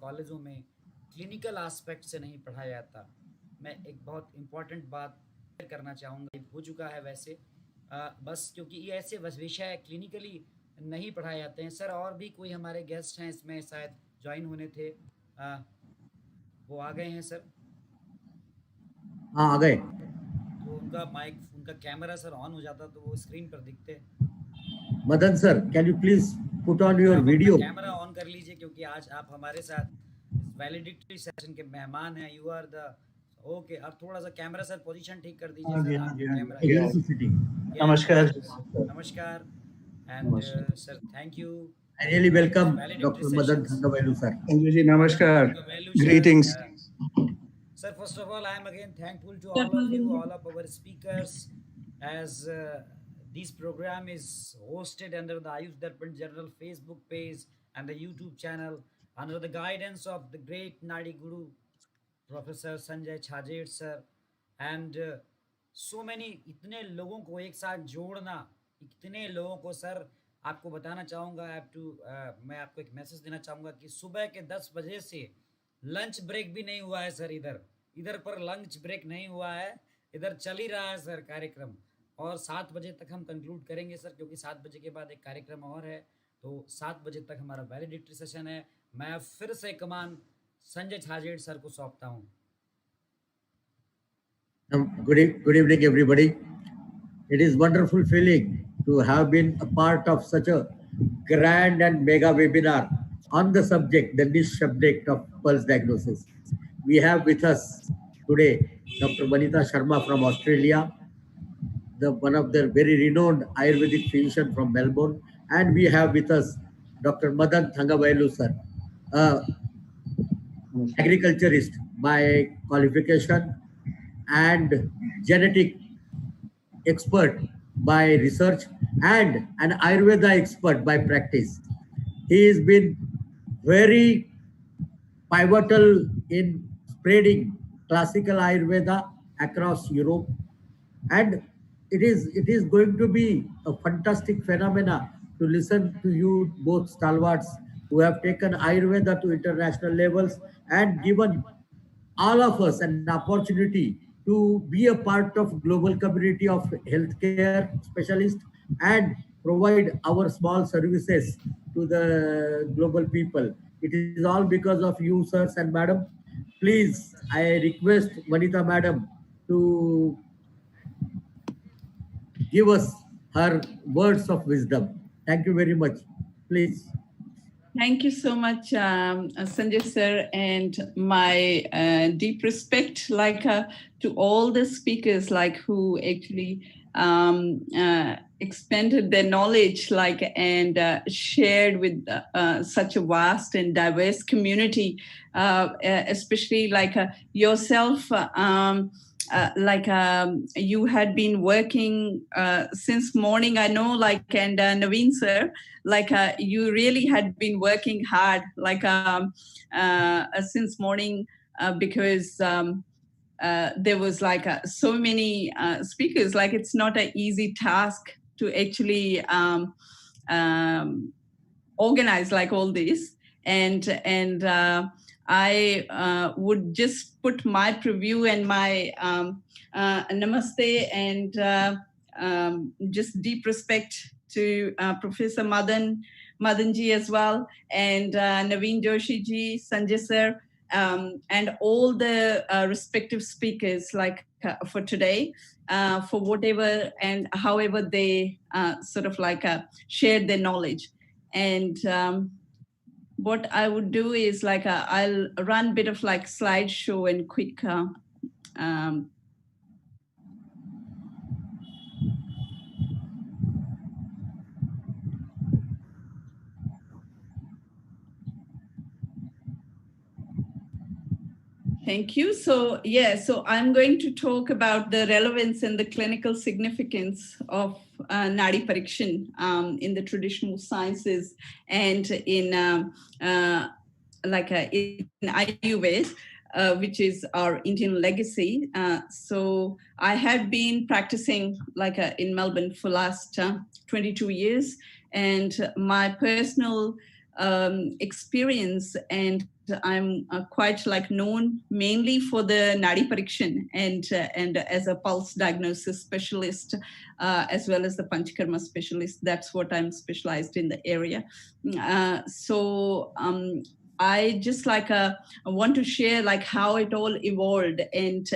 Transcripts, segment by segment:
कॉलेजों में clinical aspect से नहीं पढ़ाया जाता। मैं एक बहुत इम्पोर्टेंट बात करना चाहूँगा, हो चुका है वैसे, बस क्योंकि ये ऐसे विषय क्लिनिकली नहीं पढ़ाए जाते हैं। सर और भी कोई हमारे गेस्ट हैं इसमें शायद ज्वाइन होने थे, वो आ गए हैं सर? हाँ, आ गए। तो उनका माइक, उनका कैमरा सर ऑन हो जाता तो वो स्क्रीन पर दिखते। Madan sir, can you please put on sir your आप अपना वीडियो? कैमरा ऑन कर लीजिए क्योंकि आज आप हमारे साथ इस वैलिडिटी सेशन के मेहमान हैं। You are the okay. अब थोड़ा सा कैमरा सर पोजीशन ठीक कर दीजिए हाँ जी, सर, हाँ जी, आपका हाँ कैमरा। जी, He हाँ is जी। sitting. नमस्कार। नमस्कार एंड नमस्कार। Sir thank you. I really welcome Valedictory Dr. Madan sessions. Thangavelu sir. Sanjay ji नमस्कार। Thangavelu sir, Greetings. Sir, first of all, I am again thankful to all of you, all of our speakers, as this program is hosted under the Ayush Darpan General Facebook page and the YouTube channel under the guidance of the great Nadi Guru, Professor Sanjay Chhajer sir, and so many इतने लोगों को एक साथ जोड़ना, इतने लोगों को sir आपको बताना चाहूँगा, मैं आपको एक मैसेज देना चाहूँगा कि सुबह के 10 बजे से लंच ब्रेक भी नहीं हुआ है सर। इधर पर लंच ब्रेक नहीं हुआ है, इधर चल ही रहा है सर कार्यक्रम। और 7 बजे तक हम कंक्लूड करेंगे सर, क्योंकि 7 बजे के बाद एक कार्यक्रम और है, तो 7 बजे तक हमारा वैलिडिटी सेशन है। मैं फिर से कमान संजय छाजेड़ सर को सौंपता हूँ। Good evening, everybody. It is wonderful feeling to have been a part of such a grand and mega webinar on the subject, the niche subject of pulse diagnosis. We have with us today Dr. Vanita Sharma from Australia, one of the very renowned Ayurvedic physician from Melbourne, and we have with us Dr. Madan Thangavelu sir, agriculturist by qualification and genetic expert by research and an Ayurveda expert by practice. He has been very pivotal in spreading classical Ayurveda across Europe, and it is going to be a fantastic phenomena to listen to you both stalwarts who have taken Ayurveda to international levels and given all of us an opportunity to be a part of global community of healthcare specialists and provide our small services to the global people. It is all because of you, sirs and madam. Please, I request Vanita madam to give us her words of wisdom. Thank you very much. Please. Thank you so much, Sanjay sir, and my deep respect, to all the speakers, who actually expanded their knowledge, and shared with such a vast and diverse community, especially yourself. You had been working since morning, I know, and Naveen sir, you really had been working hard, since morning, because there was so many speakers. It's not an easy task to actually organize all this, and I would just put my preview and my namaste and just deep respect to Professor Madanji as well, and Naveen Joshi ji, Sanjay sir, and all the respective speakers for today, for whatever and however they shared their knowledge. And what I would do is I'll run a bit of slideshow and quick Thank you. So I'm going to talk about the relevance and the clinical significance of Nadi Parikshan in the traditional sciences and in Ayurveda, which is our Indian legacy. So I have been practicing in Melbourne for last 22 years, and my personal experience and I'm quite like known mainly for the Nadi Parikshan and as a pulse diagnosis specialist, as well as the Panchakarma specialist. That's what I'm specialized in the area. I just like I want to share like how it all evolved and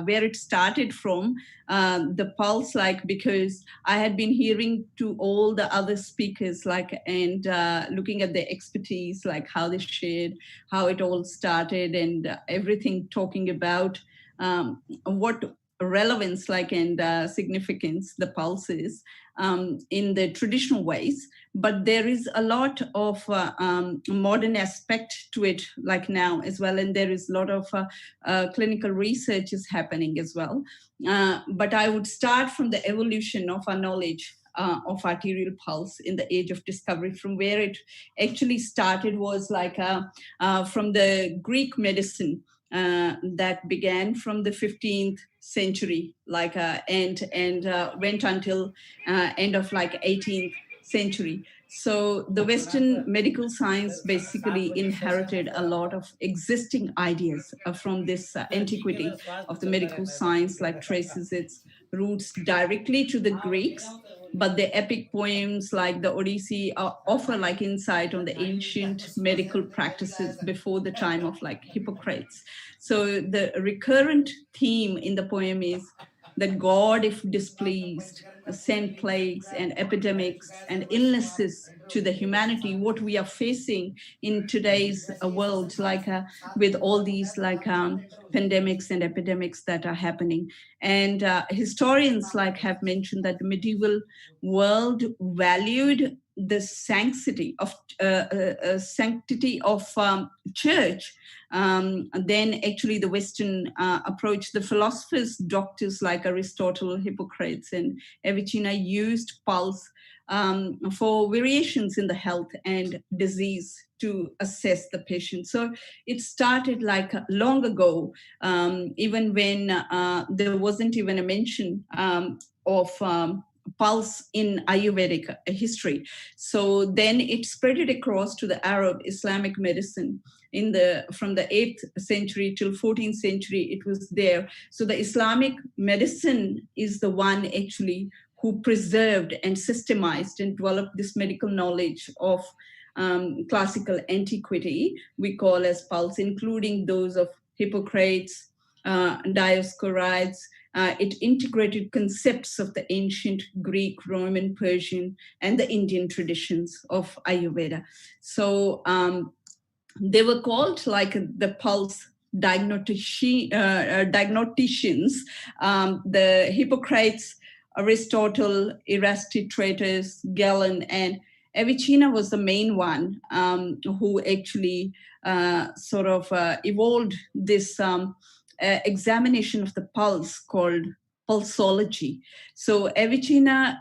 where it started from, the pulse, like because I had been hearing to all the other speakers like and looking at their expertise, like how they shared, how it all started and everything, talking about what relevance like and significance the pulse is in the traditional ways. But there is a lot of modern aspect to it like now as well, and there is a lot of clinical research is happening as well. But I would start from the evolution of our knowledge of arterial pulse in the age of discovery. From where it actually started was like from the Greek medicine that began from the 15th century, like and went until end of like 18th century. So the Western medical science basically inherited a lot of existing ideas from this antiquity of the medical science, like traces its roots directly to the Greeks. But the epic poems like the Odyssey offer like insight on the ancient medical practices before the time of like Hippocrates. So the recurrent theme in the poem is that God, if displeased, send plagues and epidemics and illnesses to the humanity, what we are facing in today's world, like with all these like pandemics and epidemics that are happening. And historians like have mentioned that the medieval world valued the sanctity of church. Then actually the Western approach, the philosophers, doctors like Aristotle, Hippocrates, and Avicenna used pulse for variations in the health and disease to assess the patient. So it started like long ago, even when there wasn't even a mention of pulse in Ayurvedic history. So then it spread it across to the Arab Islamic medicine from the 8th century till 14th century, it was there. So the Islamic medicine is the one actually who preserved and systemized and developed this medical knowledge of classical antiquity, we call as pulse, including those of Hippocrates, Dioscorides. It integrated concepts of the ancient Greek, Roman, Persian, and the Indian traditions of Ayurveda. So they were called like the pulse diagnosticians. The Hippocrates, Aristotle, Erasistratus, Galen, and Avicenna was the main one who actually sort of evolved this examination of the pulse called pulsology. So Avicenna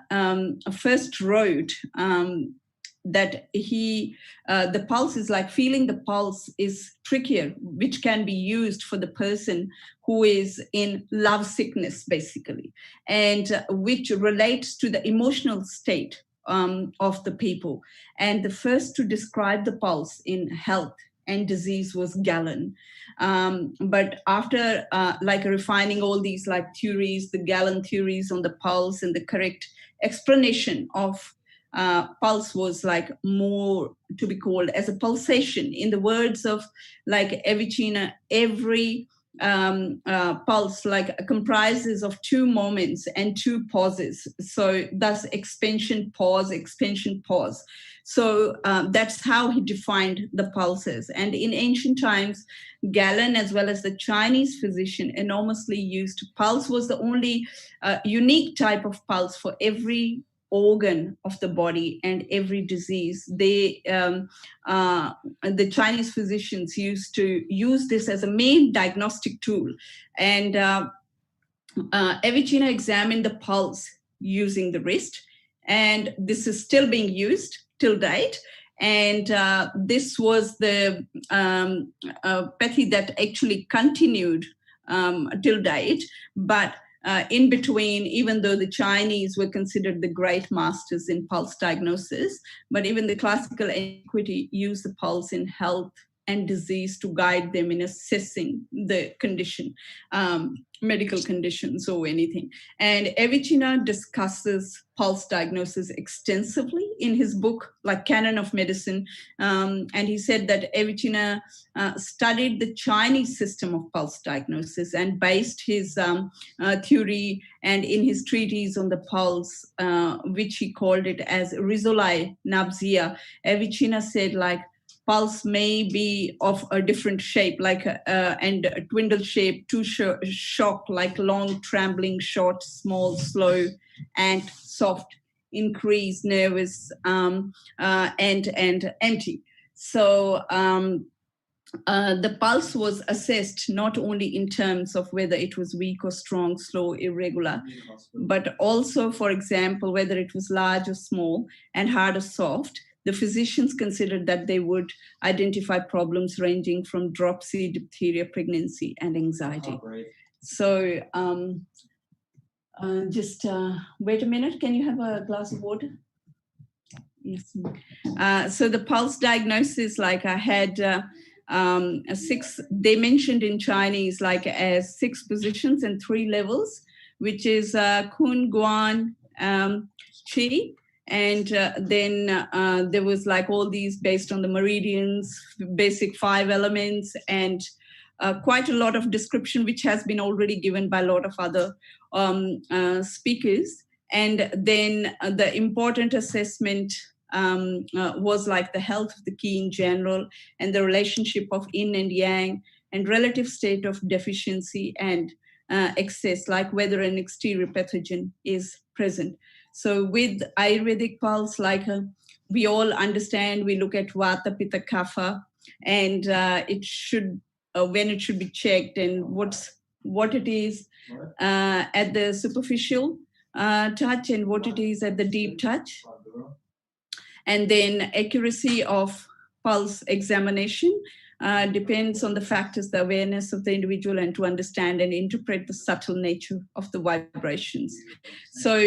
first wrote that the pulse is like feeling the pulse is trickier, which can be used for the person who is in love sickness, basically, and which relates to the emotional state of the people. And the first to describe the pulse in health and disease was Galen. But after like refining all these like theories, the Galen theories on the pulse and the correct explanation of pulse was like more to be called as a pulsation. In the words of like Avicenna, every pulse like comprises of two moments and two pauses. So thus expansion, pause, expansion, pause. So that's how he defined the pulses. And in ancient times, Galen, as well as the Chinese physician, enormously used pulse. Was the only unique type of pulse for every organ of the body and every disease. The Chinese physicians used to use this as a main diagnostic tool. And Avicenna examined the pulse using the wrist, and this is still being used till date. And this was the pathy that actually continued till date. But in between, even though the Chinese were considered the great masters in pulse diagnosis, but even the classical antiquity used the pulse in health and disease to guide them in assessing the condition, medical conditions or anything. And Avicenna discusses pulse diagnosis extensively in his book, like Canon of Medicine. And he said that Avicenna studied the Chinese system of pulse diagnosis and based his theory and in his treatise on the pulse, which he called it as Rizoli Nabzia. Avicenna said, like, pulse may be of a different shape, like and a twindle shape, to shock, like long, trembling, short, small, slow, and soft, increase, nervous, and empty. So the pulse was assessed not only in terms of whether it was weak or strong, slow, irregular, but also, for example, whether it was large or small and hard or soft. The physicians considered that they would identify problems ranging from dropsy, diphtheria, pregnancy, and anxiety. So just wait a minute. Can you have a glass of water? Yes. So the pulse diagnosis, like I had 6, they mentioned in Chinese like as 6 positions and 3 levels, which is Kun, Guan, Qi. And then there was like all these based on the meridians, basic 5 elements, and quite a lot of description, which has been already given by a lot of other speakers. And then the important assessment was like the health of the key in general and the relationship of yin and yang and relative state of deficiency and excess, like whether an exterior pathogen is present. So with Ayurvedic pulse, like we all understand, we look at Vata, Pitta, Kapha, and it should, when it should be checked and what it is at the superficial touch and what it is at the deep touch. And then accuracy of pulse examination depends on the factors, the awareness of the individual, and to understand and interpret the subtle nature of the vibrations. So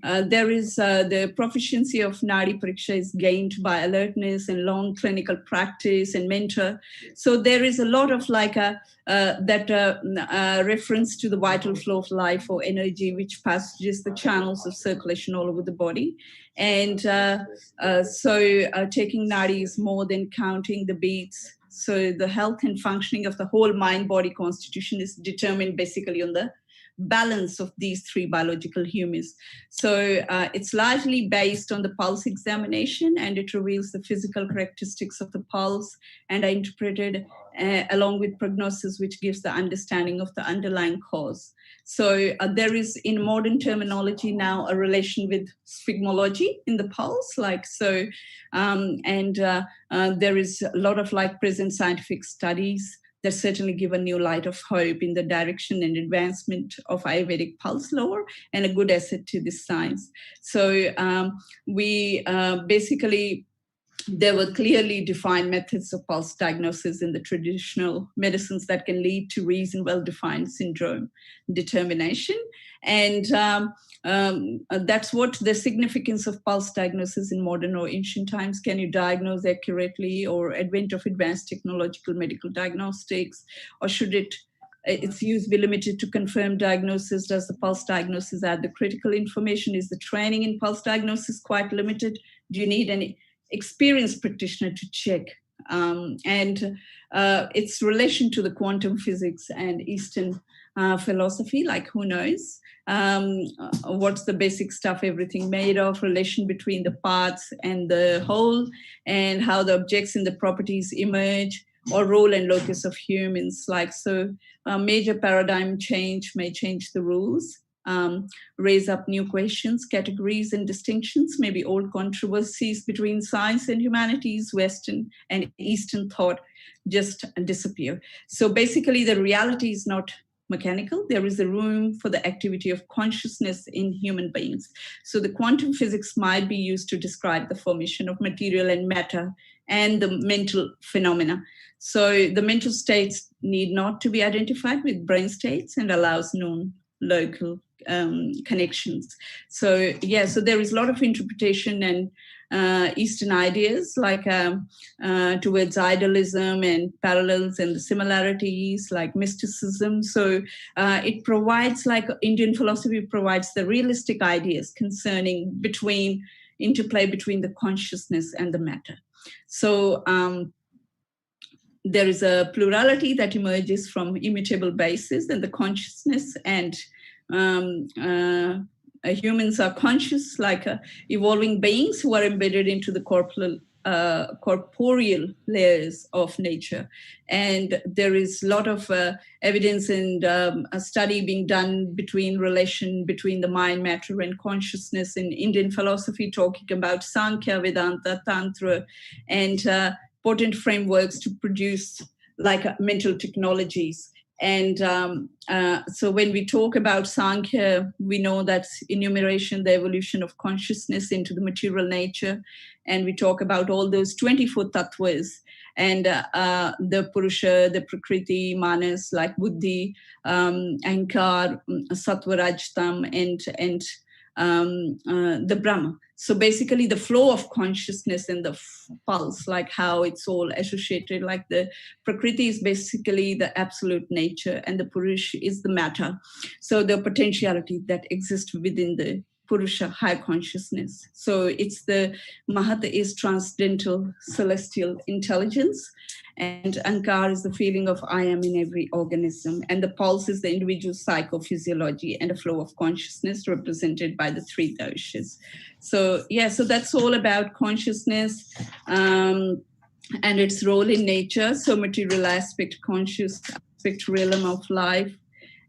there is the proficiency of Nadi Pariksha is gained by alertness and long clinical practice and mentor. So there is a lot of like that reference to the vital flow of life or energy, which passages the channels of circulation all over the body. And so taking Nadi is more than counting the beats. So the health and functioning of the whole mind-body constitution is determined basically on the balance of these 3 biological humus. So it's largely based on the pulse examination, and it reveals the physical characteristics of the pulse and are interpreted along with prognosis, which gives the understanding of the underlying cause. So there is, in modern terminology now, a relation with sphygmology in the pulse, like so, and there is a lot of like present scientific studies that certainly give a new light of hope in the direction and advancement of Ayurvedic pulse lore and a good asset to this science. So we basically, there were clearly defined methods of pulse diagnosis in the traditional medicines that can lead to reason well-defined syndrome determination. And that's what the significance of pulse diagnosis in modern or ancient times. Can you diagnose accurately, or advent of advanced technological medical diagnostics, or should its use be limited to confirmed diagnosis? Does the pulse diagnosis add the critical information? Is the training in pulse diagnosis quite limited? Do you need any experienced practitioner to check? And its relation to the quantum physics and Eastern philosophy, like who knows? What's the basic stuff everything made of, relation between the parts and the whole, and how the objects and the properties emerge, or role and locus of humans. Like so, a major paradigm change may change the rules, raise up new questions, categories and distinctions, maybe old controversies between science and humanities, Western and Eastern thought just disappear. So basically the reality is not mechanical. There is a room for the activity of consciousness in human beings. So the quantum physics might be used to describe the formation of material and matter and the mental phenomena. So the mental states need not to be identified with brain states and allows known local connections. So yeah, so there is a lot of interpretation and Eastern ideas, like towards idealism and parallels and the similarities, like mysticism. So it provides, like Indian philosophy provides the realistic ideas concerning interplay between the consciousness and the matter. So there is a plurality that emerges from immutable basis and the consciousness, and humans are conscious, like evolving beings who are embedded into the corporeal layers of nature. And there is a lot of evidence and a study being done relation between the mind, matter, and consciousness in Indian philosophy, talking about Sankhya, Vedanta, Tantra, and potent frameworks to produce like mental technologies. And so when we talk about Sankhya, we know that's enumeration, the evolution of consciousness into the material nature. And we talk about all those 24 tattvas, and the Purusha, the Prakriti, Manas, like Buddhi, Ahankar, Sattva, Rajtam, and the Brahma. So basically the flow of consciousness and the pulse, like how it's all associated, like the Prakriti is basically the absolute nature and the Purusha is the matter. So the potentiality that exists within the Purusha, high consciousness. So it's the Mahat is transcendental celestial intelligence, and Ahankar is the feeling of I am in every organism, and the pulse is the individual psychophysiology and a flow of consciousness represented by the three doshas. So yeah, so that's all about consciousness and its role in nature. So material aspect, conscious aspect, realm of life.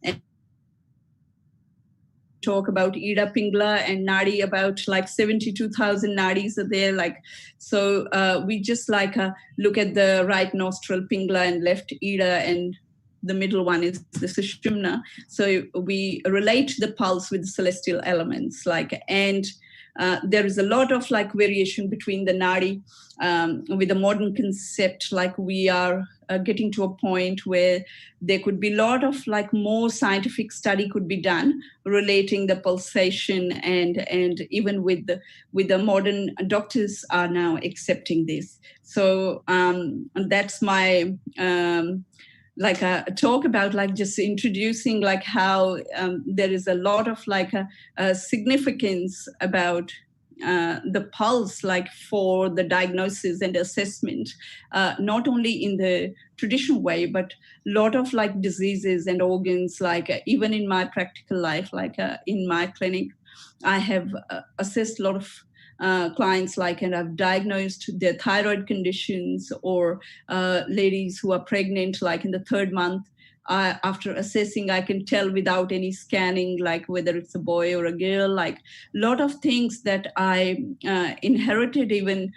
And talk about Ida Pingala and Nadi, about like 72,000 nadis are there. Like, so we just like look at the right nostril Pingala and left Ida, and the middle one is the Sushumna. So we relate the pulse with the celestial elements, like, and there is a lot of like variation between the nadi with the modern concept. Like we are getting to a point where there could be a lot of like more scientific study could be done relating the pulsation, and even with the modern doctors are now accepting this. So that's my like a talk about like just introducing like how there is a lot of like a significance about the pulse, like for the diagnosis and assessment, not only in the traditional way, but a lot of like diseases and organs, like even in my practical life, like in my clinic, I have assessed a lot of clients, like, and I've diagnosed their thyroid conditions, or ladies who are pregnant, like in the third month. After assessing, I can tell without any scanning, like whether it's a boy or a girl, like a lot of things that I inherited even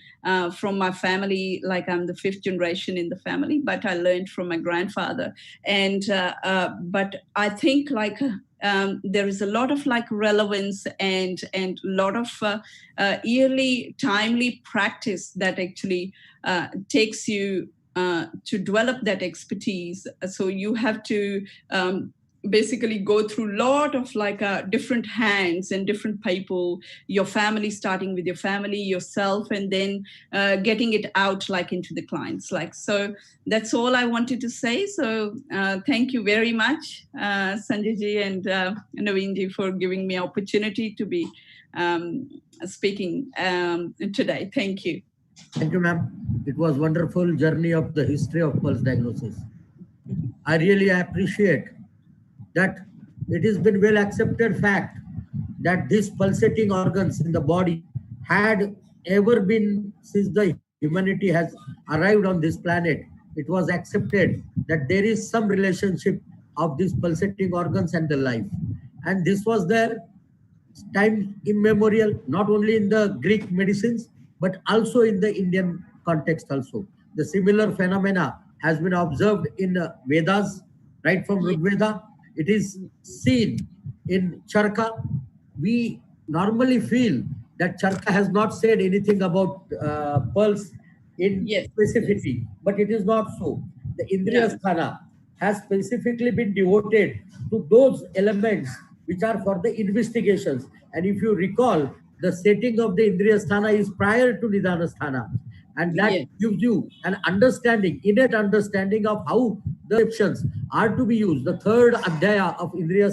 from my family. Like I'm the 5th generation in the family, but I learned from my grandfather. And but I think like there is a lot of like relevance and a lot of yearly timely practice that actually takes you to develop that expertise. So you have to basically go through a lot of like different hands and different people, your family, starting with your family, yourself, and then getting it out like into the clients. Like, so that's all I wanted to say. So thank you very much, Sanjay ji and Naveen ji, for giving me opportunity to be speaking today. Thank you. Thank you, ma'am. It was wonderful journey of the history of pulse diagnosis. I really appreciate that it has been well accepted fact that these pulsating organs in the body had ever been since the humanity has arrived on this planet. It was accepted that there is some relationship of these pulsating organs and the life. And this was there time immemorial, not only in the Greek medicines, but also in the Indian context also. The similar phenomena has been observed in Vedas, right from Rig Veda. It is seen in Charka. We normally feel that Charka has not said anything about pulse in specificity, but it is not so. The Indriya Sthana has specifically been devoted to those elements which are for the investigations. And if you recall, the setting of the Indriya Sthana is prior to Nidana Sthana. And that Yes. gives you an understanding, innate understanding of how the perceptions are to be used. The third Adhyaya of Indriya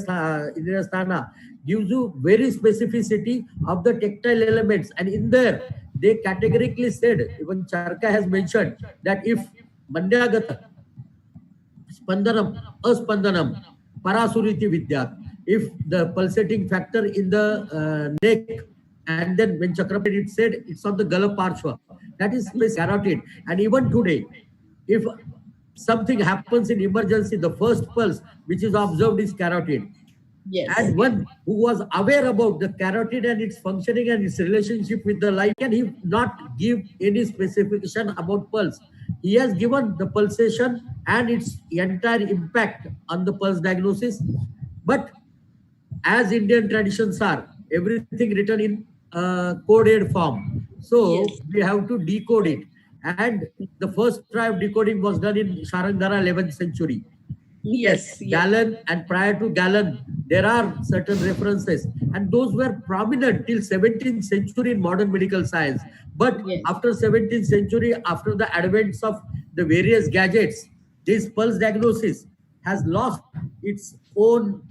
Sthana gives you very specificity of the tactile elements. And in there, they categorically said, even Charka has mentioned, that if Mandyagata, Spandanam, Aspandanam, Parasuriti Vidya. If the pulsating factor in the neck, and then when Chakraparti it said it's on the Gala Parshva, that is space carotid. And even today, if something happens in emergency, the first pulse which is observed is carotid. Yes. And one who was aware about the carotid and its functioning and its relationship with the life, can he not give any specification about pulse? He has given the pulsation and its entire impact on the pulse diagnosis. But as Indian traditions are, everything written in coded form. So Yes. we have to decode it. And the first try of decoding was done in Sharangara 11th century. Yes. Yes. Galen, and prior to Galen, there are certain references, and those were prominent till 17th century in modern medical science. But Yes. after 17th century, after the advents of the various gadgets, this pulse diagnosis has lost its own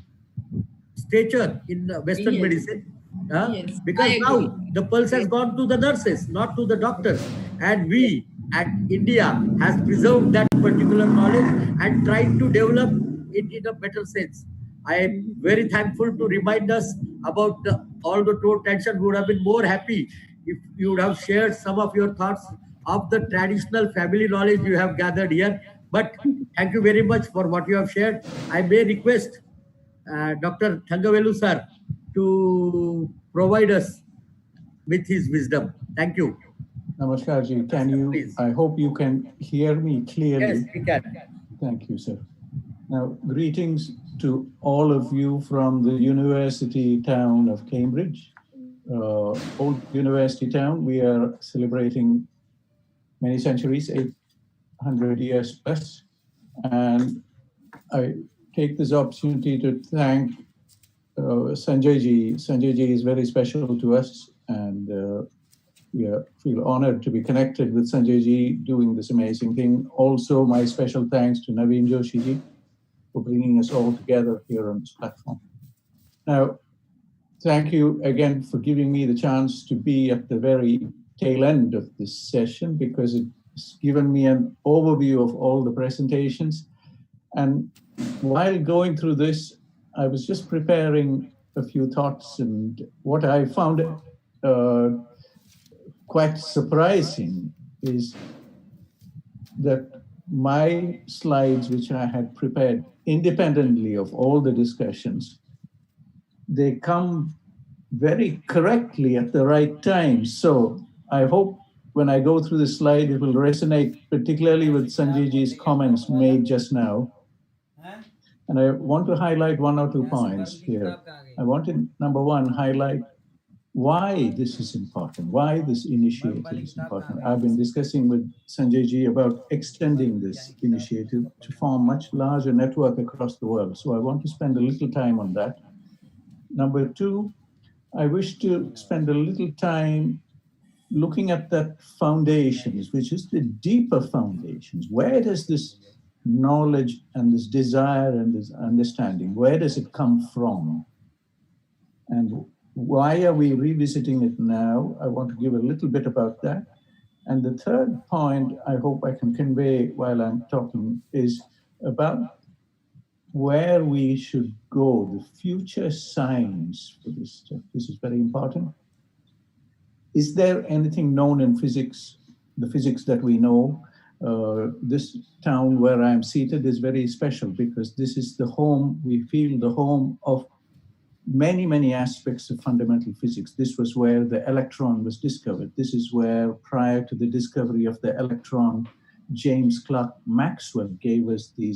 stature in Western Yes. medicine. Yes, Because I now agree. the pulse has gone to the nurses, not to the doctors. And we at India has preserved that particular knowledge and tried to develop it in a better sense. I am very thankful to remind us about all the throat tension. We would have been more happy if you would have shared some of your thoughts of the traditional family knowledge you have gathered here. But thank you very much for what you have shared. I may request Dr. Thangavelu sir to provide us with his wisdom. Thank you. Namaskar ji. Can you, Please. I hope you can hear me clearly. Yes, we can. Thank you, sir. Now, greetings to all of you from the university town of Cambridge, old university town. We are celebrating many centuries, 800 years plus. And I take this opportunity to thank Sanjay ji. Sanjay ji is very special to us, and we feel honored to be connected with Sanjay ji doing this amazing thing. Also, my special thanks to Naveen Joshi ji for bringing us all together here on this platform. Now, thank you again for giving me the chance to be at the very tail end of this session, because it's given me an overview of all the presentations. And while going through this, I was just preparing a few thoughts, and what I found quite surprising is that my slides, which I had prepared independently of all the discussions, they come very correctly at the right time. So I hope when I go through the slide, it will resonate particularly with Sanjay ji's comments made just now. And I want to highlight one or two points here. I want to, number one, highlight why this is important, why this initiative is important. I've been discussing with Sanjay ji about extending this initiative to form much larger network across the world. So I want to spend a little time on that. Number two, I wish to spend a little time looking at that foundations, which is the deeper foundations. Where does this knowledge and this desire and this understanding, where does it come from? And why are we revisiting it now? I want to give a little bit about that. And the third point I hope I can convey while I'm talking is about where we should go, the future science for this stuff. This is very important. Is there anything known in physics, the physics that we know? This town where I'm seated is very special because this is the home, we feel the home of many, many aspects of fundamental physics. This was where the electron was discovered. This is where, prior to the discovery of the electron, James Clerk Maxwell gave us the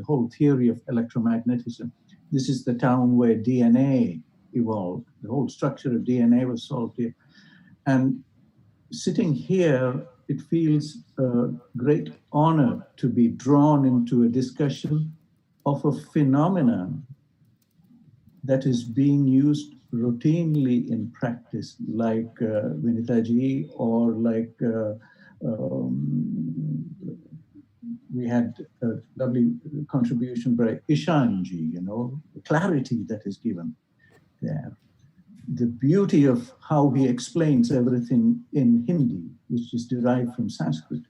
whole theory of electromagnetism. This is the town where DNA evolved. The whole structure of DNA was solved here. And sitting here, it feels a great honor to be drawn into a discussion of a phenomenon that is being used routinely in practice, like Vinita ji, or like we had a lovely contribution by Ishan ji, the clarity that is given there. The beauty of how he explains everything in Hindi, which is derived from Sanskrit,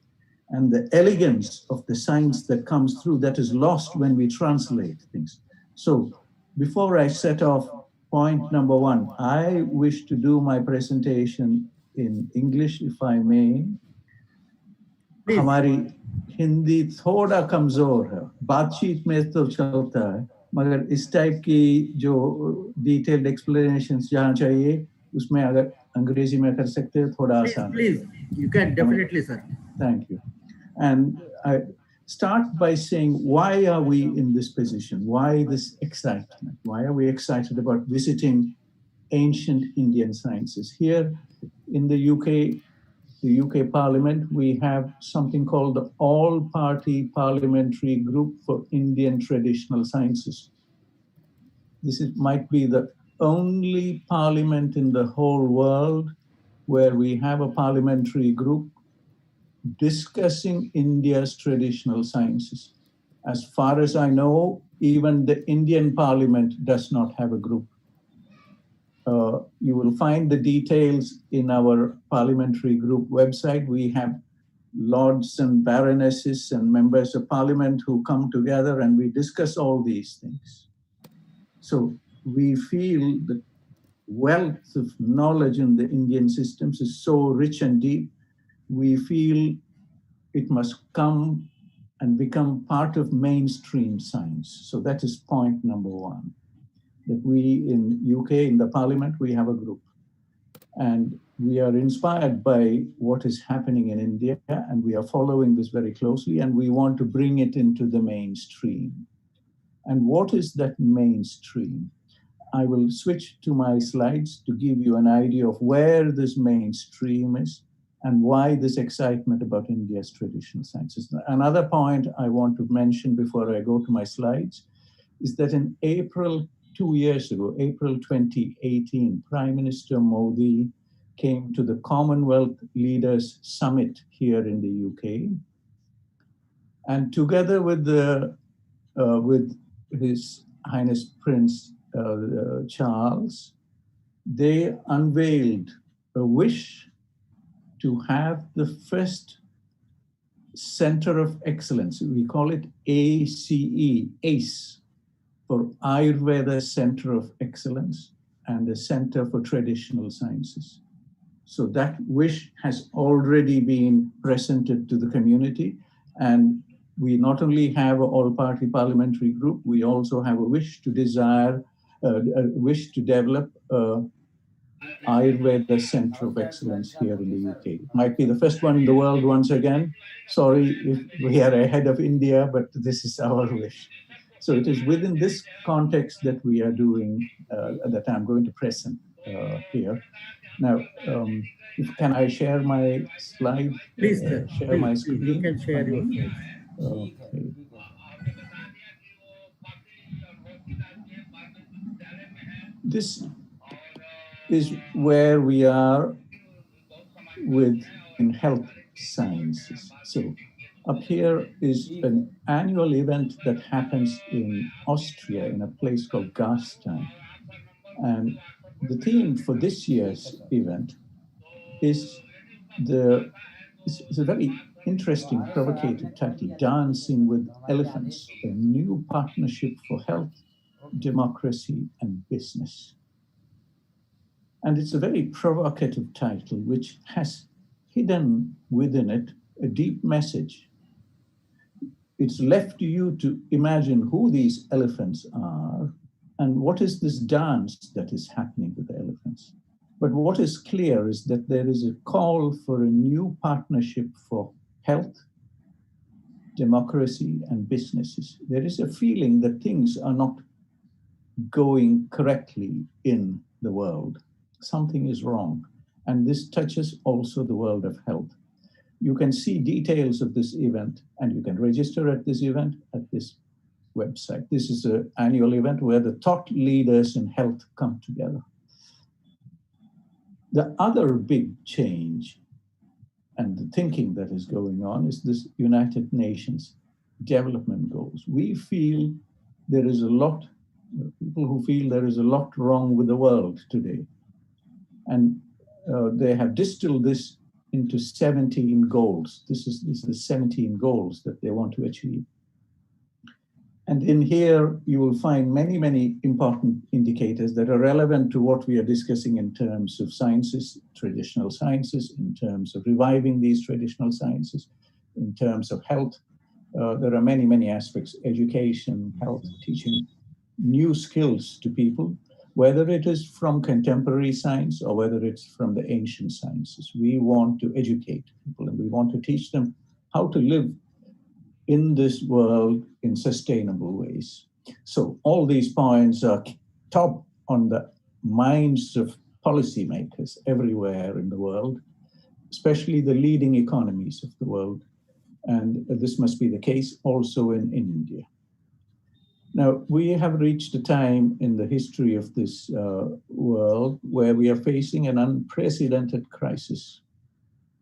and the elegance of the science that comes through that is lost when we translate things. So before I set off point number one, I wish to do my presentation in English, if I may. Please. हमारी हिंदी थोड़ा कमजोर है, बातचीत में तो चलता है, मगर इस टाइप की जो डिटेल्ड एक्सप्लेनेशंस जहाँ चाहिए उसमें अगर अंग्रेजी में कर सकते हैं थोड़ा आसान. Please, you can definitely, sir. Thank you. And I start by saying, why are we in this position? Why this excitement? Why are we excited about visiting ancient Indian sciences? Here in the UK Parliament, we have something called the All-Party Parliamentary Group for Indian Traditional Sciences. This might be the only parliament in the whole world where we have a parliamentary group discussing India's traditional sciences. As far as I know, even the Indian Parliament does not have a group. You will find the details in our parliamentary group website. We have lords and baronesses and members of parliament who come together and we discuss all these things. So we feel the wealth of knowledge in the Indian systems is so rich and deep. We feel it must come and become part of mainstream science. So that is point number one. That we in UK, in the parliament, we have a group. And we are inspired by what is happening in India, and we are following this very closely, and we want to bring it into the mainstream. And what is that mainstream? I will switch to my slides to give you an idea of where this mainstream is and why this excitement about India's traditional sciences. Another point I want to mention before I go to my slides is that in April 2 years ago, April 2018, Prime Minister Modi came to the Commonwealth Leaders Summit here in the UK. And together with His Highness Prince Charles, they unveiled a wish to have the first Center of Excellence. We call it ACE, for Ayurveda Center of Excellence and the Center for Traditional Sciences. So that wish has already been presented to the community, and we not only have an all-party parliamentary group, we also have a wish to develop Ayurveda Center of Excellence here in the UK. It might be the first one in the world once again. Sorry if we are ahead of India, but this is our wish. So it is within this context that we are doing, that I'm going to present here. Now, can I share my slide? Please, sir. Share my screen. You can share your slides. Okay. This is where we are in health sciences. So up here is an annual event that happens in Austria in a place called Gastein. And the theme for this year's event is it's a very interesting, provocative title, Dancing with Elephants, a new partnership for health, democracy, and business. And it's a very provocative title, which has hidden within it a deep message. It's left to you to imagine who these elephants are and what is this dance that is happening with the elephants. But what is clear is that there is a call for a new partnership for health, democracy, and businesses. There is a feeling that things are not going correctly in the world. Something is wrong. And this touches also the world of health. You can see details of this event, and you can register at this event at this website. This is an annual event where the thought leaders in health come together. The other big change and the thinking that is going on is this United Nations development goals. We feel there is a lot, people who feel there is a lot wrong with the world today. And they have distilled this into 17 goals. This is the 17 goals that they want to achieve. And in here, you will find many, many important indicators that are relevant to what we are discussing in terms of sciences, traditional sciences, in terms of reviving these traditional sciences, in terms of health. There are many, many aspects: education, health, teaching new skills to people, whether it is from contemporary science or whether it's from the ancient sciences. We want to educate people and we want to teach them how to live in this world in sustainable ways. So all these points are top on the minds of policymakers everywhere in the world, especially the leading economies of the world. And this must be the case also in India. Now, we have reached a time in the history of this world where we are facing an unprecedented crisis: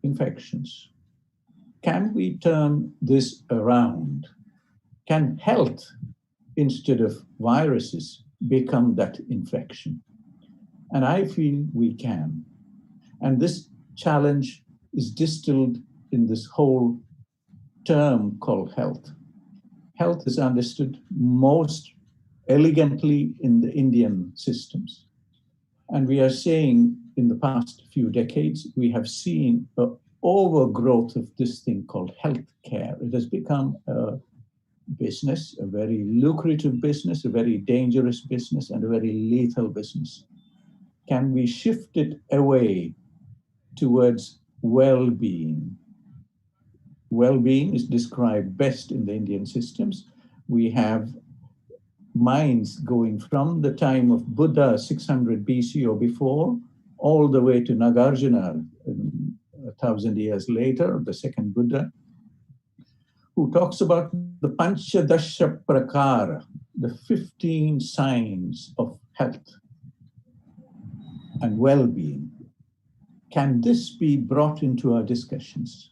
infections. Can we turn this around? Can health, instead of viruses, become that infection? And I feel we can. And this challenge is distilled in this whole term called health. Health is understood most elegantly in the Indian systems. And we are saying in the past few decades, we have seen an overgrowth of this thing called healthcare. It has become a business, a very lucrative business, a very dangerous business, and a very lethal business. Can we shift it away towards well-being? Well-being is described best in the Indian systems. We have minds going from the time of Buddha, 600 BC or before, all the way to Nagarjuna, 1,000 years later, the second Buddha, who talks about the Panchadasha Prakara, the 15 signs of health and well-being. Can this be brought into our discussions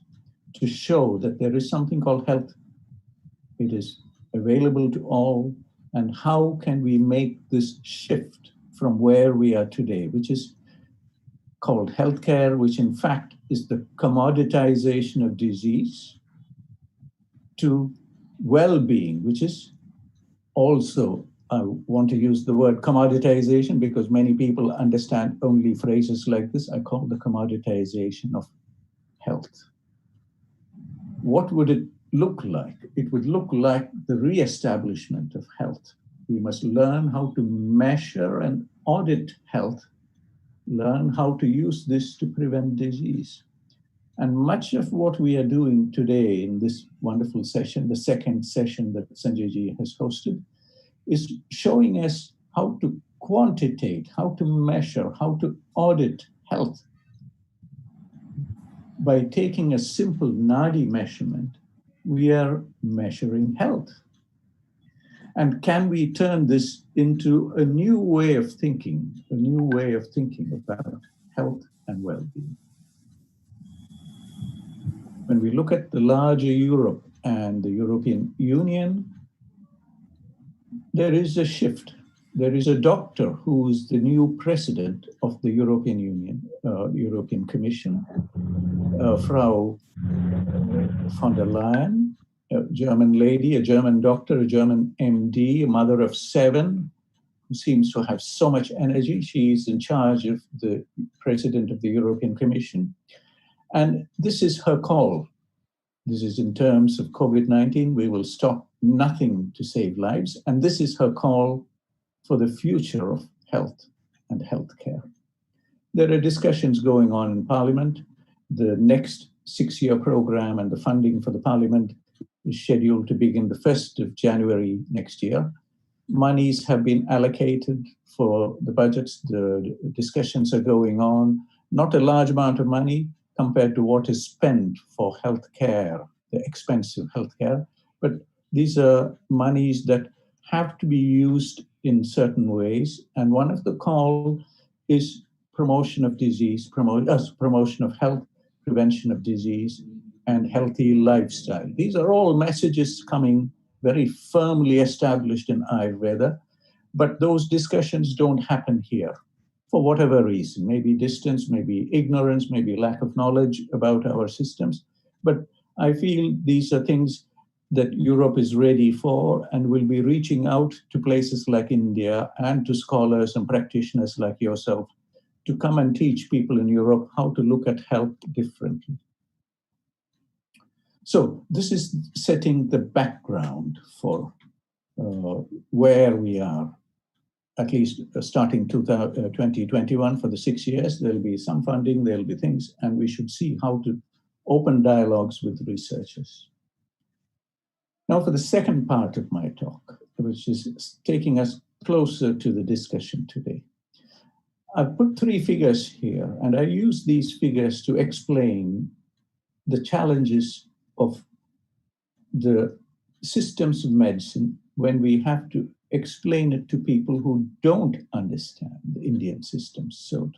to show that there is something called health? It is available to all. And how can we make this shift from where we are today, which is called healthcare, which in fact is the commoditization of disease, to well-being, which is also, I want to use the word commoditization because many people understand only phrases like this. I call the commoditization of health. What would it look like? It would look like the reestablishment of health. We must learn how to measure and audit health, learn how to use this to prevent disease. And much of what we are doing today in this wonderful session, the second session that Sanjay Ji has hosted, is showing us how to quantitate, how to measure, how to audit health. By taking a simple Nadi measurement, we are measuring health. And can we turn this into a new way of thinking about health and well-being? When we look at the larger Europe and the European Union, there is a shift. There is a doctor who is the new president of the European Union, European Commission, Frau von der Leyen, a German lady, a German doctor, a German MD, a mother of 7, who seems to have so much energy. She is in charge of the president of the European Commission. And this is her call. This is in terms of COVID-19. We will stop nothing to save lives. And this is her call for the future of health and healthcare. There are discussions going on in Parliament. The next 6-year program and the funding for the Parliament is scheduled to begin the 1st of January next year. Monies have been allocated for the budgets. The discussions are going on. Not a large amount of money compared to what is spent for healthcare, the expensive healthcare, but these are monies that have to be used in certain ways. And one of the calls is promotion of disease, promotion of health, prevention of disease, and healthy lifestyle. These are all messages coming very firmly established in Ayurveda, but those discussions don't happen here for whatever reason, maybe distance, maybe ignorance, maybe lack of knowledge about our systems. But I feel these are things that Europe is ready for and will be reaching out to places like India and to scholars and practitioners like yourself to come and teach people in Europe how to look at health differently. So this is setting the background for where we are, at least starting 2021 for the 6 years. There'll be some funding, there'll be things, and we should see how to open dialogues with researchers. Now for the second part of my talk, which is taking us closer to the discussion today. I've put 3 figures here, and I use these figures to explain the challenges of the systems of medicine when we have to explain it to people who don't understand the Indian systems. So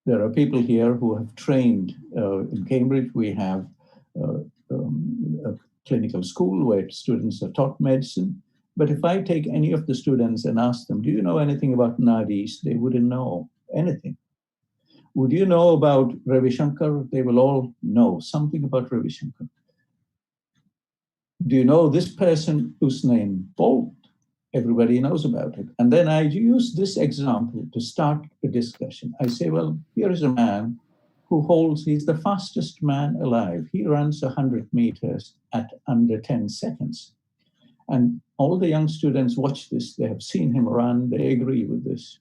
there are people here who have trained in Cambridge. We have a clinical school where students are taught medicine. But if I take any of the students and ask them, do you know anything about nadis? They wouldn't know anything. Would you know about Ravi Shankar? They will all know something about Ravi Shankar. Do you know this person whose name Bolt? Everybody knows about it. And then I use this example to start a discussion. I say, well, here is a man who he's the fastest man alive. He runs 100 meters at under 10 seconds. And all the young students watch this. They have seen him run. They agree with this.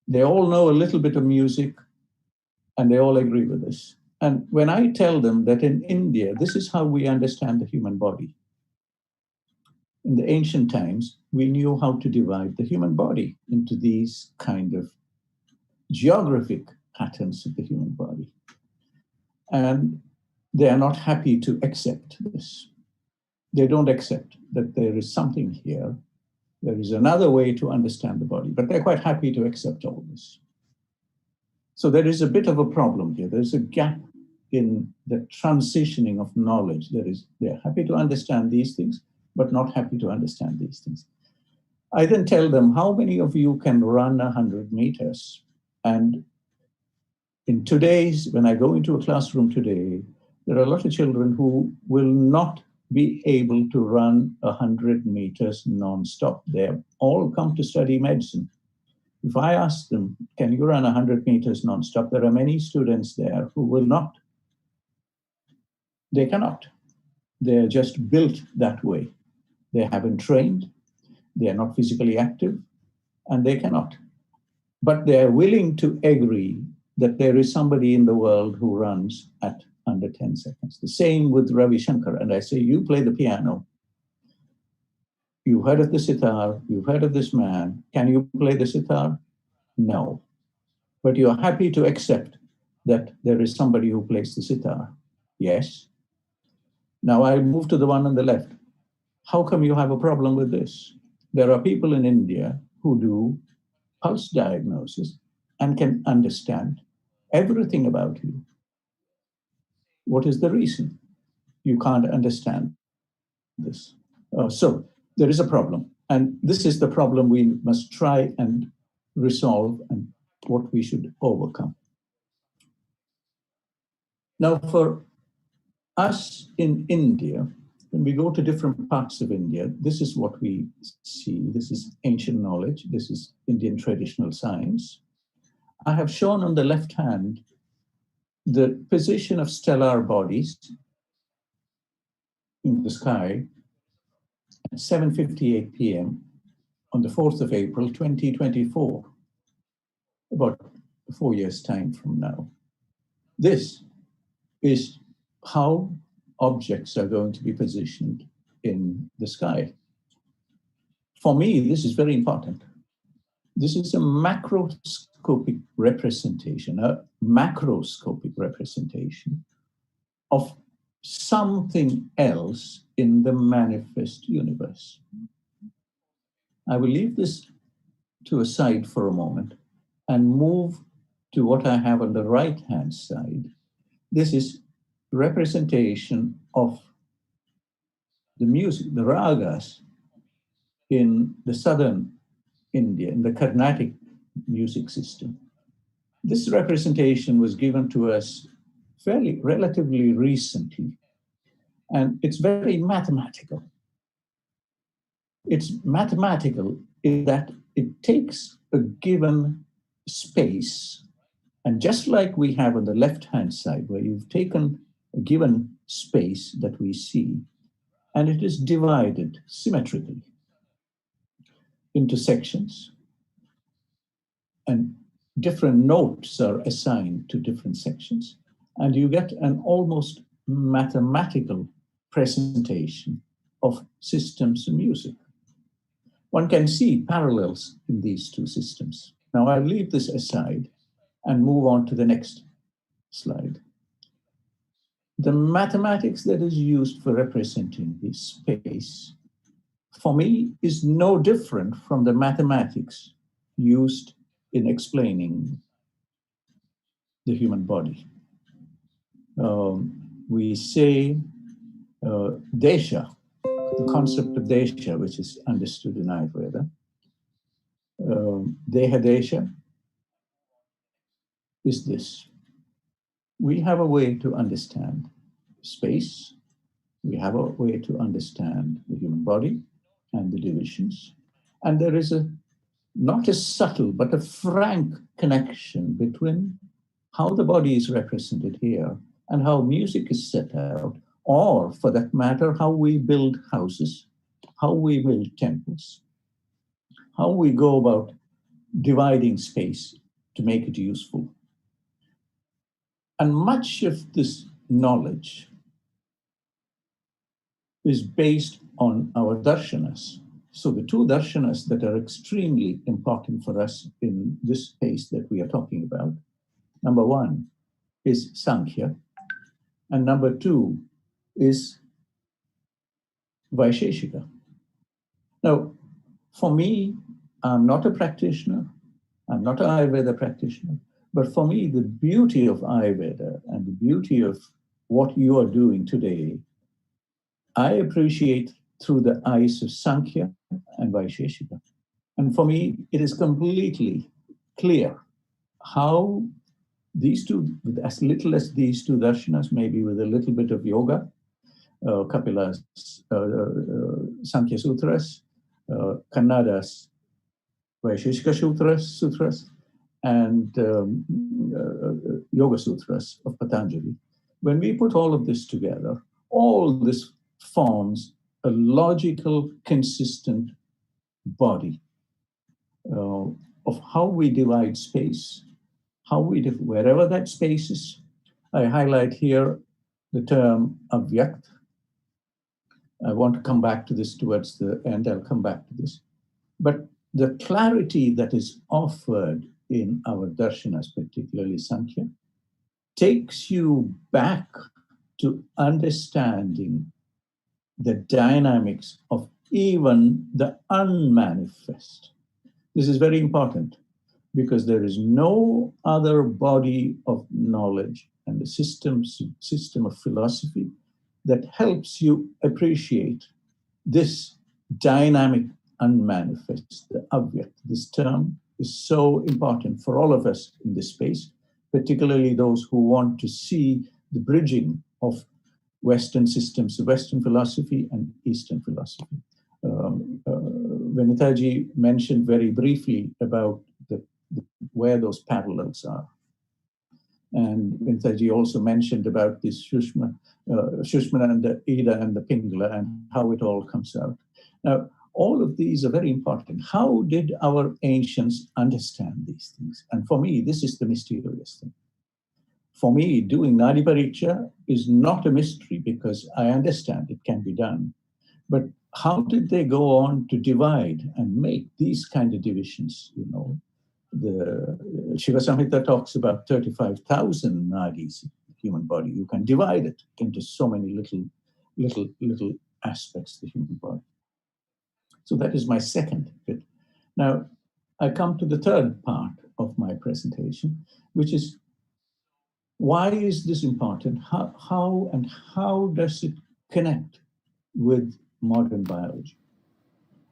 They all know a little bit of music, and they all agree with this. And when I tell them that in India, this is how we understand the human body. In the ancient times, we knew how to divide the human body into these kind of geographic patterns of the human body. And they are not happy to accept this. They don't accept that there is something here. There is another way to understand the body, but they're quite happy to accept all this. So there is a bit of a problem here. There's a gap in the transitioning of knowledge. They're happy to understand these things, but not happy to understand these things. I then tell them, how many of you can run 100 meters? And when I go into a classroom today, there are a lot of children who will not be able to run 100 meters nonstop. They have all come to study medicine. If I ask them, can you run 100 meters nonstop? There are many students there who will not. They cannot. They're just built that way. They haven't trained, they are not physically active, and they cannot. But they're willing to agree that there is somebody in the world who runs at under 10 seconds. The same with Ravi Shankar. And I say, you play the piano. You've heard of the sitar, you've heard of this man. Can you play the sitar? No. But you're happy to accept that there is somebody who plays the sitar. Yes. Now I move to the one on the left. How come you have a problem with this? There are people in India who do pulse diagnosis and can understand everything about you. What is the reason you can't understand this? So there is a problem. And this is the problem we must try and resolve and what we should overcome. Now, for us in India, when we go to different parts of India, this is what we see. This is ancient knowledge. This is Indian traditional science. I have shown on the left hand the position of stellar bodies in the sky at 7:58 p.m. on the 4th of April, 2024, about 4 years' time from now. This is how objects are going to be positioned in the sky. For me, this is very important. This is a macroscopic representation of something else in the manifest universe. I will leave this to a side for a moment and move to what I have on the right-hand side, this is representation of the music, the ragas in the southern India, in the Carnatic music system. This representation was given to us relatively recently, and it's very mathematical. It's mathematical in that it takes a given space, and just like we have on the left-hand side, where you've taken a given space that we see, and it is divided symmetrically into sections, and different notes are assigned to different sections, and you get an almost mathematical presentation of systems and music. One can see parallels in these two systems. Now I'll leave this aside and move on to the next slide. The mathematics that is used for representing this space, for me, is no different from the mathematics used in explaining the human body. We say desha, the concept of desha, which is understood in Ayurveda. Deha desha is this. We have a way to understand space. We have a way to understand the human body and the divisions. And there is not a subtle, but a frank connection between how the body is represented here and how music is set out, or for that matter, how we build houses, how we build temples, how we go about dividing space to make it useful. And much of this knowledge is based on our darshanas. So the two darshanas that are extremely important for us in this space that we are talking about, number one is Sankhya, and number two is Vaisheshika. Now, for me, I'm not a practitioner, I'm not an Ayurveda practitioner, but for me, the beauty of Ayurveda and the beauty of what you are doing today, I appreciate through the eyes of Sankhya and Vaisheshika. And for me, it is completely clear how these two, with as little as these two darshanas, maybe with a little bit of yoga, Kapila's Sankhya Sutras, Kannada's Vaisheshika Sutras, and Yoga Sutras of Patanjali. When we put all of this together, all this forms a logical, consistent body of how we divide space, wherever that space is. I highlight here the term avyakt. I want to come back to this towards the end. I'll come back to this. But the clarity that is offered in our darshanas, particularly Sankhya, takes you back to understanding the dynamics of even the unmanifest. This is very important because there is no other body of knowledge and the system of philosophy that helps you appreciate this dynamic unmanifest, the avyakt. This term is so important for all of us in this space, particularly those who want to see the bridging of Western systems, Western philosophy and Eastern philosophy. Vinitaji mentioned very briefly about where those parallels are. And Vinitaji also mentioned about this Shushma and the Ida and the Pingala and how it all comes out. Now, all of these are very important. How did our ancients understand these things? And for me, this is the mysterious thing. For me, doing Nadi Pariksha is not a mystery because I understand it can be done. But how did they go on to divide and make these kind of divisions? You know, the Shiva Samhita talks about 35,000 nadis in the human body. You can divide it into so many little aspects of the human body. So that is my second bit. Now, I come to the third part of my presentation, which is why is this important? How does it connect with modern biology?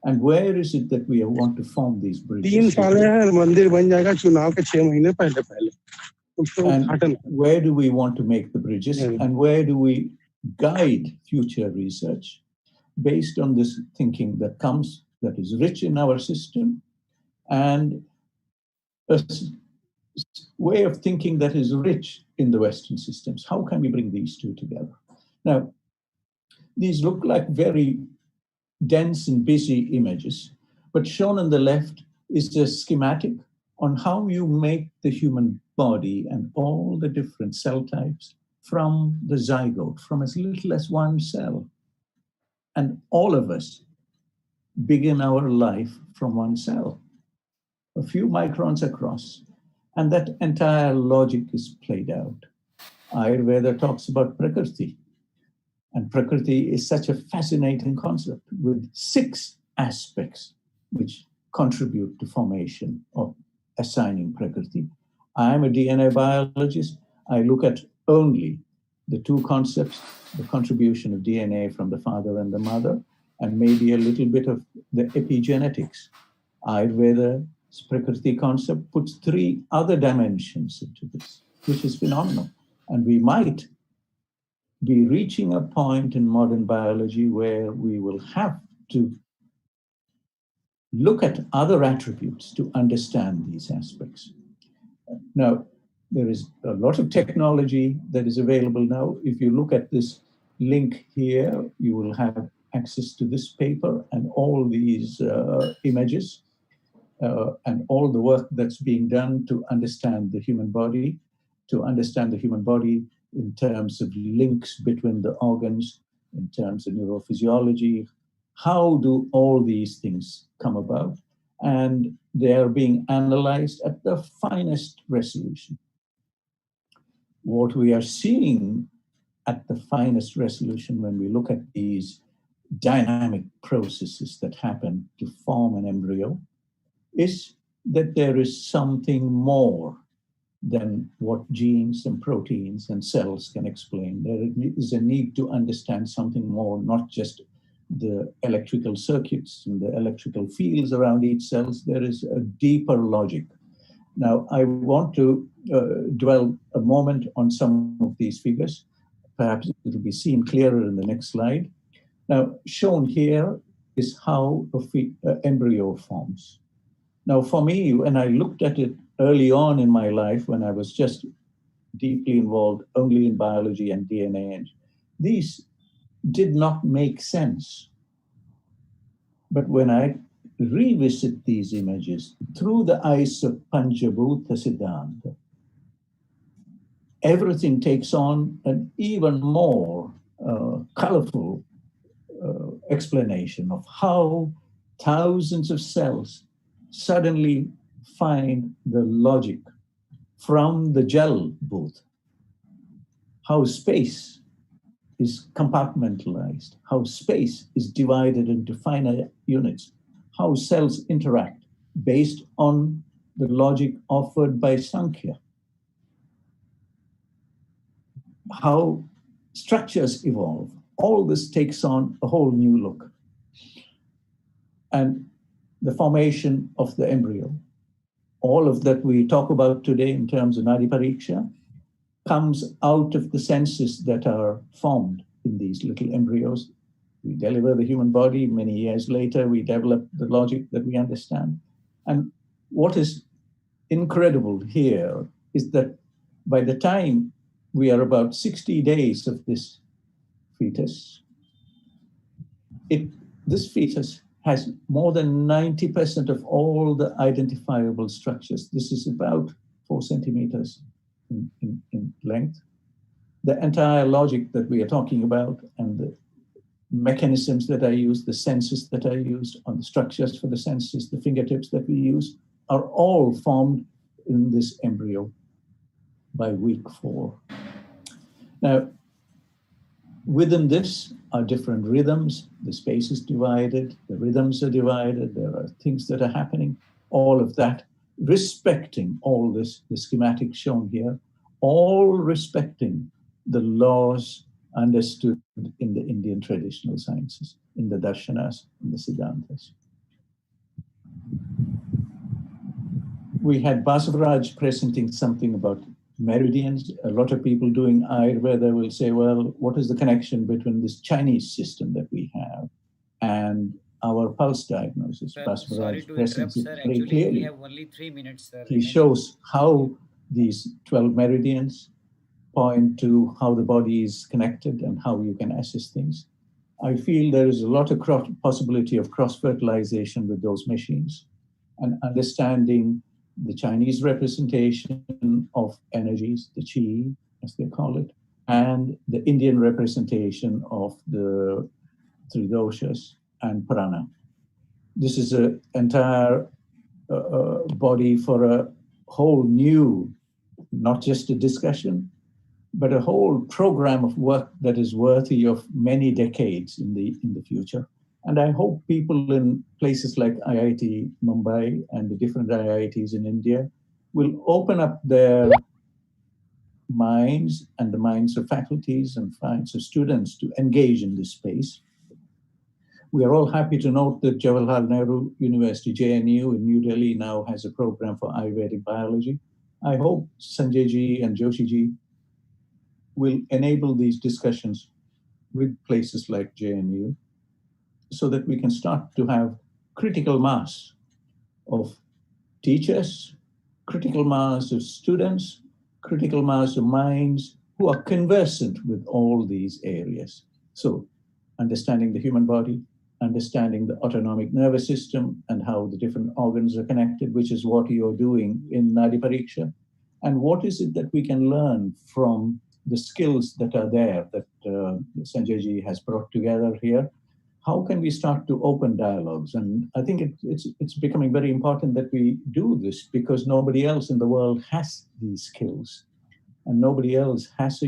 And where is it that we want to form these bridges? 3 साल है मंदिर बन जाएगा चुनाव के 6 महीने पहले And where do we want to make the bridges? And where do we guide future research based on this thinking that is rich in our system, and a way of thinking that is rich in the Western systems? How can we bring these two together? Now, these look like very dense and busy images, but shown on the left is a schematic on how you make the human body and all the different cell types from the zygote, from as little as one cell. And all of us begin our life from one cell, a few microns across, and that entire logic is played out. Ayurveda talks about Prakriti, and Prakriti is such a fascinating concept with 6 aspects which contribute to formation of assigning Prakriti. I am a DNA biologist. I look at only the 2 concepts, the contribution of DNA from the father and the mother, and maybe a little bit of the epigenetics. Ayurveda's Prakriti concept puts 3 other dimensions into this, which is phenomenal. And we might be reaching a point in modern biology where we will have to look at other attributes to understand these aspects. Now, there is a lot of technology that is available now. If you look at this link here, you will have access to this paper and all these images and all the work that's being done to understand the human body, in terms of links between the organs, in terms of neurophysiology. How do all these things come about? And they are being analyzed at the finest resolution. What we are seeing at the finest resolution when we look at these dynamic processes that happen to form an embryo is that there is something more than what genes and proteins and cells can explain. There is a need to understand something more, not just the electrical circuits and the electrical fields around each cell. There is a deeper logic. Now, I want to dwell a moment on some of these figures. Perhaps it will be seen clearer in the next slide. Now, shown here is how an embryo forms. Now, for me, when I looked at it early on in my life, when I was just deeply involved only in biology and DNA, and these did not make sense. But when I revisit these images through the eyes of Panchabhuta Siddhanta, everything takes on an even more colorful explanation of how thousands of cells suddenly find the logic from the gel booth, how space is compartmentalized, how space is divided into finite units, how cells interact based on the logic offered by Sankhya, how structures evolve. All this takes on a whole new look. And the formation of the embryo, all of that we talk about today in terms of Nadi Pariksha, comes out of the senses that are formed in these little embryos. We deliver the human body. Many years later, we develop the logic that we understand. And what is incredible here is that by the time we are about 60 days of this fetus, this fetus has more than 90% of all the identifiable structures. This is about 4 centimeters in length. The entire logic that we are talking about and the mechanisms that I use, the senses that I use, on the structures for the senses, the fingertips that we use, are all formed in this embryo by week 4. Now, within this are different rhythms. The space is divided, the rhythms are divided, there are things that are happening. all of that, respecting all this, the schematic shown here, all respecting the laws understood in the Indian traditional sciences, in the darshanas, in the siddhantas. We had Basavaraj presenting something about meridians. A lot of people doing Ayurveda will say, well, what is the connection between this Chinese system that we have and our pulse diagnosis? Sir, sorry Basavaraj to presents interrupt, it sir. very Actually, we clearly. have only 3 minutes, sir. He shows how these 12 meridians point to how the body is connected and how you can assess things. I feel there is a lot of possibility of cross-fertilization with those machines and understanding the Chinese representation of energies, the qi, as they call it, and the Indian representation of the three doshas and prana. This is an entire body for a whole new, not just a discussion, but a whole program of work that is worthy of many decades in the future. And I hope people in places like IIT Mumbai and the different IITs in India will open up their minds and the minds of faculties and minds of students to engage in this space. We are all happy to note that Jawaharlal Nehru University, JNU in New Delhi now has a program for Ayurvedic biology. I hope Sanjay ji and Joshi ji will enable these discussions with places like JNU so that we can start to have critical mass of teachers, critical mass of students, critical mass of minds who are conversant with all these areas. So understanding the human body, understanding the autonomic nervous system and how the different organs are connected, which is what you're doing in Nadi Pariksha. And what is it that we can learn from the skills that are there that Sanjay ji has brought together here? How can we start to open dialogues? And I think it's becoming very important that we do this because nobody else in the world has these skills and nobody else has a